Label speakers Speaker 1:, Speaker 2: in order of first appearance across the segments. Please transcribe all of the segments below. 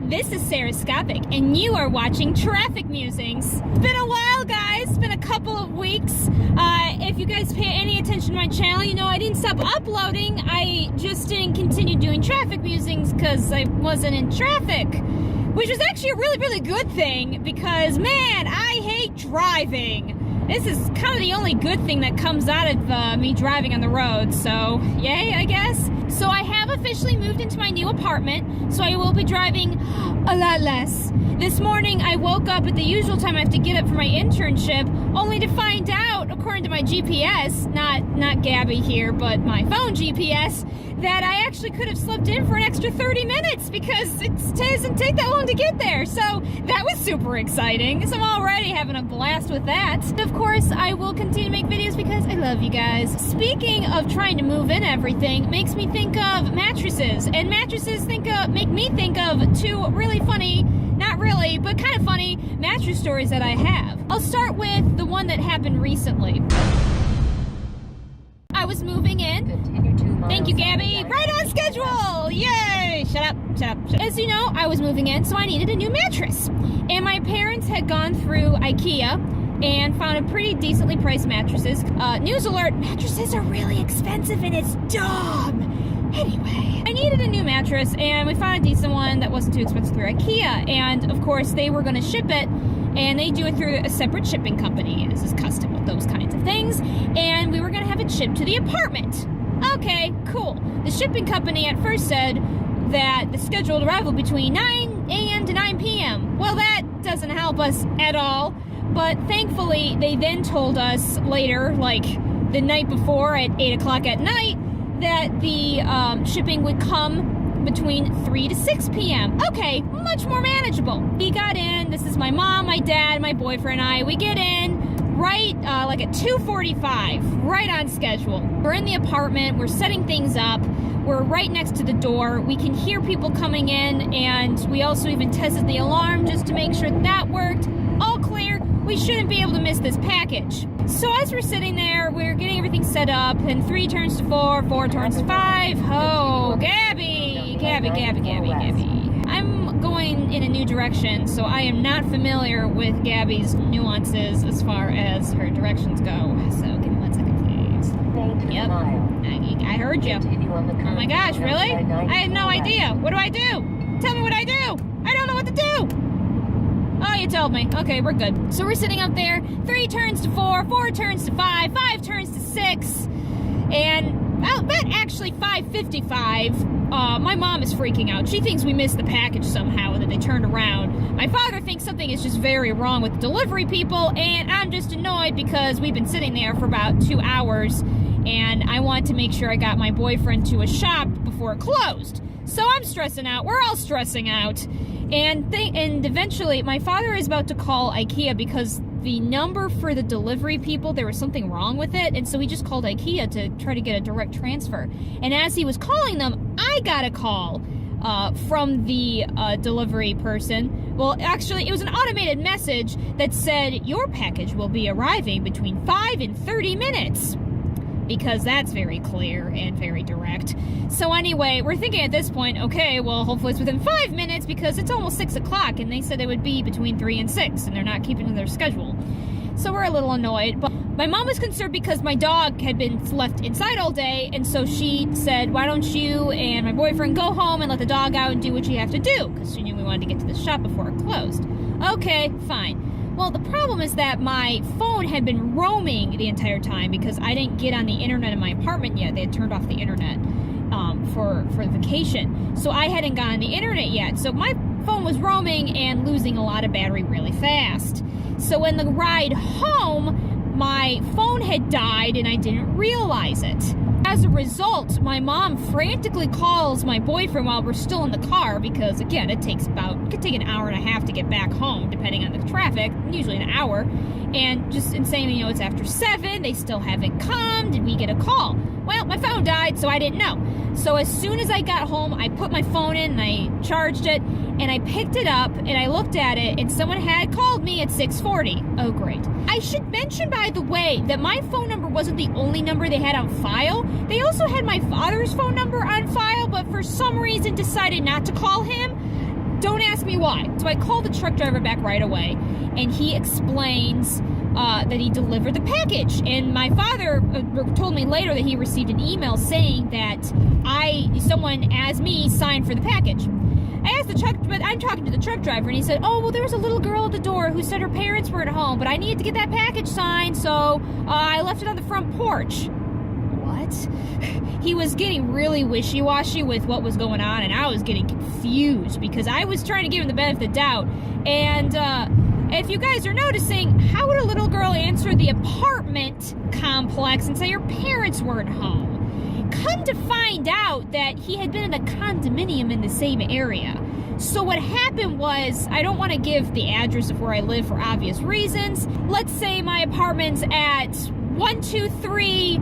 Speaker 1: This is Sarahscopic, and you are watching Traffic Musings. It's been a while, guys. It's been a couple of weeks. If you guys pay any attention to my channel, you know I didn't stop uploading. I just didn't continue doing Traffic Musings because I wasn't in traffic, which was actually a really, really good thing because, man, I hate driving. This is kind of the only good thing that comes out of me driving on the road, so yay, I guess. So I have officially moved into my new apartment, so I will be driving a lot less. This morning I woke up at the usual time I have to get up for my internship, only to find out, according to my GPS, not Gabby here, but my phone GPS, that I actually could have slept in for an extra 30 minutes because it doesn't take that long to get there. So that was super exciting. So I'm already having a blast with that. Of course, I will continue to make videos because I love you guys. Speaking of trying to move in everything, makes me think of mattresses. And mattresses make me think of two really funny, not really, but kind of funny mattress stories that I have. I'll start with the one that happened recently. I was moving in. Thank you, Gabby. Right on schedule! Yay! Shut up. As you know, I was moving in, so I needed a new mattress. And my parents had gone through IKEA and found a pretty decently priced mattresses. News alert, mattresses are really expensive and it's dumb. Anyway, I needed a new mattress and we found a decent one that wasn't too expensive through IKEA. And of course, they were gonna ship it and they do it through a separate shipping company. This is custom with those kinds of things. And we were gonna have it shipped to the apartment. Okay, cool. The shipping company at first said that the scheduled arrival between 9 a.m. to 9 p.m. Well, that doesn't help us at all. But thankfully, they then told us later, like the night before at 8 o'clock at night, that the shipping would come between 3 to 6 p.m. Okay, much more manageable. We got in. This is my mom, my dad, my boyfriend, and I. We get in right like at 2:45, right on schedule. We're in the apartment. We're setting things up. We're right next to the door. We can hear people coming in, and we also even tested the alarm just to make sure that worked. All clear. We shouldn't be able to miss this package. So as we're sitting there, we're getting everything set up, and 3 turns to 4, 4 turns to 5. Oh, Gabby. I'm going in a new direction, so I am not familiar with Gabby's nuances as far as her directions go. So give me 1 second, please. Yep, I heard you. Oh my gosh, really? I had no idea. What do I do? Tell me what I do. I don't know what to do. Oh, you told me. Okay, we're good. So we're sitting up there. 3 turns to 4, 4 turns to 5, 5 turns to 6, and but actually 5:55. My mom is freaking out. She thinks we missed the package somehow and that they turned around. My father thinks something is just very wrong with the delivery people, and I'm just annoyed because we've been sitting there for about 2 hours, and I want to make sure I got my boyfriend to a shop before it closed. So I'm stressing out. We're all stressing out. And eventually, my father is about to call IKEA because the number for the delivery people, there was something wrong with it, and so he just called IKEA to try to get a direct transfer. And as he was calling them, I got a call from the delivery person. Well, actually, it was an automated message that said, your package will be arriving between 5 and 30 minutes. Because that's very clear and very direct. So anyway, we're thinking at this point, okay, well, hopefully it's within 5 minutes because it's almost 6 o'clock and they said it would be between 3 and 6 and they're not keeping to their schedule. So we're a little annoyed. But my mom was concerned because my dog had been left inside all day, and so she said, why don't you and my boyfriend go home and let the dog out and do what you have to do? Because she knew we wanted to get to the shop before it closed. Okay, fine. Well, the problem is that my phone had been roaming the entire time because I didn't get on the internet in my apartment yet. They had turned off the internet for vacation. So I hadn't gotten on the internet yet. So my phone was roaming and losing a lot of battery really fast. So in the ride home, my phone had died and I didn't realize it. As a result, my mom frantically calls my boyfriend while we're still in the car because, again, it could take an hour and a half to get back home, depending on the traffic, usually an hour, and just saying, you know, it's after 7, they still haven't come, did we get a call? Well, my phone died, so I didn't know. So as soon as I got home, I put my phone in and I charged it, and I picked it up and I looked at it, and someone had called me at 6:40. Oh, great. I should mention, by the way, that my phone number wasn't the only number they had on file. They also had my father's phone number on file, but for some reason decided not to call him. Don't ask me why. So I called the truck driver back right away, and he explains that he delivered the package. And my father told me later that he received an email saying that someone as me signed for the package. I asked but I'm talking to the truck driver, and he said, oh, well, there was a little girl at the door who said her parents weren't home, but I needed to get that package signed, so I left it on the front porch. What? He was getting really wishy-washy with what was going on, and I was getting confused because I was trying to give him the benefit of the doubt. And if you guys are noticing, how would a little girl answer the apartment complex and say her parents weren't home? Come to find out that he had been in a condominium in the same area. So what happened was, I don't want to give the address of where I live for obvious reasons. Let's say my apartment's at 123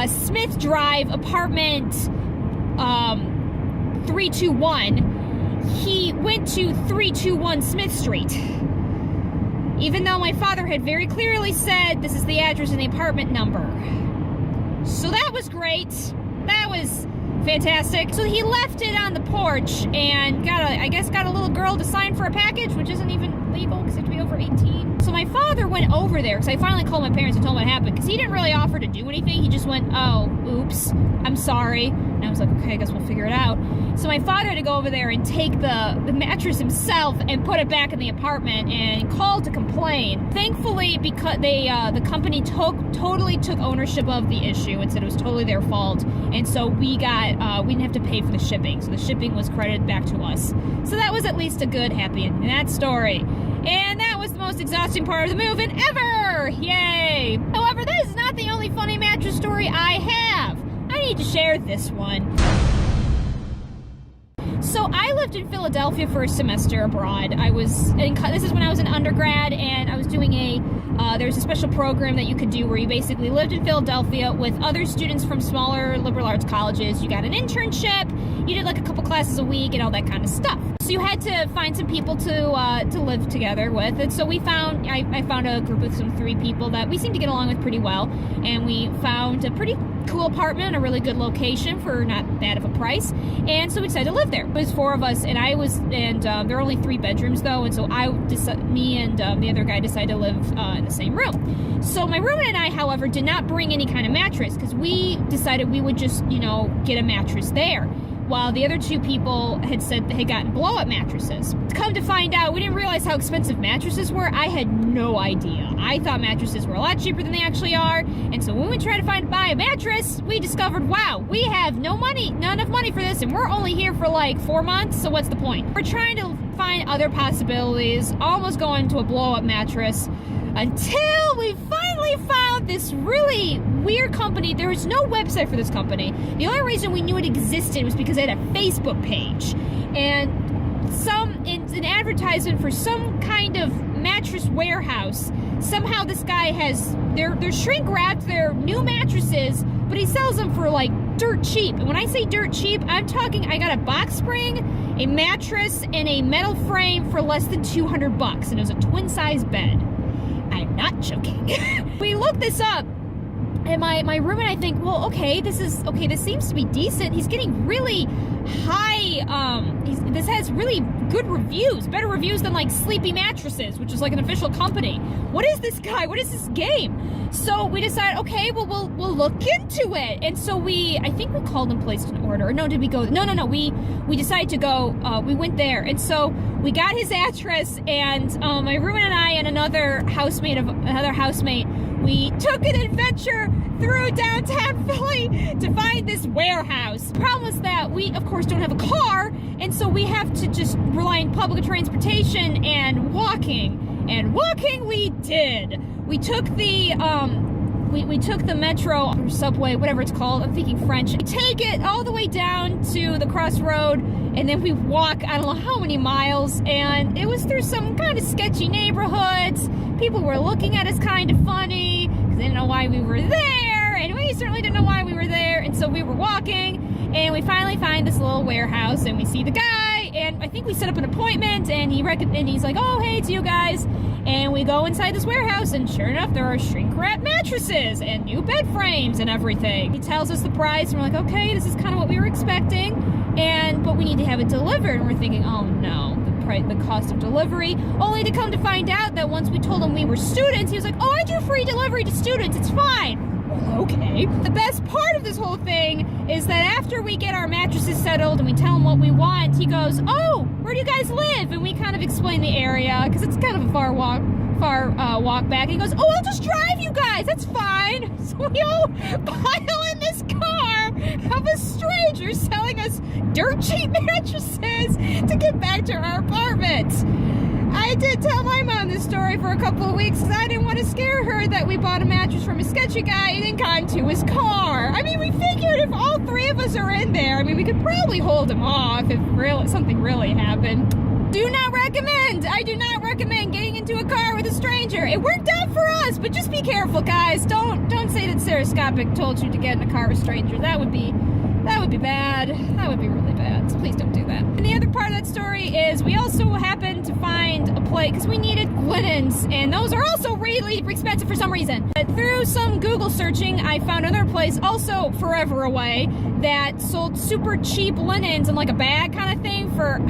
Speaker 1: Smith Drive, apartment 321. He went to 321 Smith Street. Even though my father had very clearly said this is the address and the apartment number. So that was great. That was fantastic. So he left it on the porch and I guess got a little girl to sign for a package, which isn't even legal because you have to be over 18. So my father went over there because I finally called my parents and told them what happened, because he didn't really offer to do anything. He just went, oh, oops, I'm sorry. And I was like, okay, I guess we'll figure it out. So my father had to go over there and take the mattress himself and put it back in the apartment and called to complain. Thankfully, because the company totally took ownership of the issue and said it was totally their fault, and so we didn't have to pay for the shipping, so the shipping was credited back to us. So that was at least a good, happy in that story. And that was the most exhausting part of the move-in ever! Yay! However, that is not the only funny mattress story I have. I need to share this one. So I lived in Philadelphia for a semester abroad. This is when I was an undergrad, and I was doing there's a special program that you could do where you basically lived in Philadelphia with other students from smaller liberal arts colleges. You got an internship, you did like a couple classes a week and all that kind of stuff. So you had to find some people to live together with. And so I found a group of some 3 people that we seemed to get along with pretty well. And we found a pretty cool apartment, a really good location for not bad of a price. And so we decided to live there. It was 4 of us, and there are only 3 bedrooms though. And so me and the other guy decided to live in the same room. So my roommate and I, however, did not bring any kind of mattress because we decided we would just, get a mattress there, while the other 2 people had said they had gotten blow-up mattresses. Come to find out, we didn't realize how expensive mattresses were. I had no idea. I thought mattresses were a lot cheaper than they actually are, and so when we tried to buy a mattress, we discovered, wow, we have not enough money for this, and we're only here for like 4 months, so what's the point? We're trying to find other possibilities, almost going to a blow-up mattress, until we finally found this really weird company. There was no website for this company. The only reason we knew it existed was because it had a Facebook page, and an advertisement for some kind of mattress warehouse. Somehow this guy they're shrink wrapped, they're new mattresses, but he sells them for like dirt cheap. And when I say dirt cheap, I'm talking, I got a box spring, a mattress, and a metal frame for less than $200, and it was a twin size bed. I'm not joking. We looked this up, and my roommate and I think, well, okay, this seems to be decent. He's getting really high, this has really good reviews, better reviews than like Sleepy Mattresses, which is like an official company. What is this guy? What is this game? So we decided, okay, well, we'll look into it. And so I think we called and placed an order. No, did we go? No. We decided to go, we went there. And so we got his address, and my roommate and I and another housemate, we took an adventure through downtown Philly to find this warehouse. The problem is that we, of course, don't have a car, and so we have to just rely on public transportation and walking. And walking we did. We took the metro or subway, whatever it's called. I'm thinking French. We take it all the way down to the crossroad, and then we walk, I don't know how many miles, and it was through some kind of sketchy neighborhoods. People were looking at us kind of funny because they didn't know why we were there, and we certainly didn't know why we were there. And so we were walking, and we finally find this little warehouse, and we see the guy, and I think we set up an appointment, and he's like, oh, hey, it's you guys. And we go inside this warehouse, and sure enough, there are shrink-wrap mattresses and new bed frames and everything. He tells us the price, and we're like, okay, this is kind of what we were expecting. but we need to have it delivered. And we're thinking, oh no, the cost of delivery, only to come to find out that once we told him we were students, he was like, oh, I do free delivery to students, it's fine. Well, okay. The best part of this whole thing is that after we get our mattresses settled and we tell him what we want, he goes, oh, where do you guys live? And we kind of explain the area, because it's kind of a far walk back. And he goes, oh, I'll just drive you guys, that's fine. So we all pile in this car of a stranger selling us dirt cheap mattresses to get back to our apartment. I did tell my mom this story for a couple of weeks because I didn't want to scare her that we bought a mattress from a sketchy guy and then got into his car. I mean, we figured if all three of us are in there, I mean, we could probably hold him off if something really happened. Do not recommend. I do not recommend getting into a car with a stranger. It worked out for us, but just be careful, guys. Don't say that Sarahscopic told you to get in a car with strangers. That would be bad. That would be really bad. So please don't do that. And the other part of that story is we also happened to find a place because we needed linens, and those are also really expensive for some reason. But through some Google searching, I found another place also forever away that sold super cheap linens in like a bag kind of thing for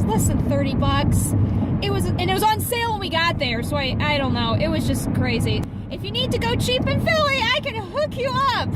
Speaker 1: less than $30. It was on sale when we got there, so I don't know. It was just crazy. If you need to go cheap in Philly, I can hook you up.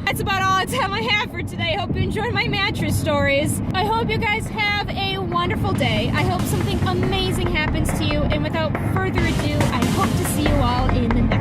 Speaker 1: That's about all the time I have for today. Hope you enjoyed my mattress stories. I hope you guys have a wonderful day. I hope something amazing happens to you. And without further ado, I hope to see you all in the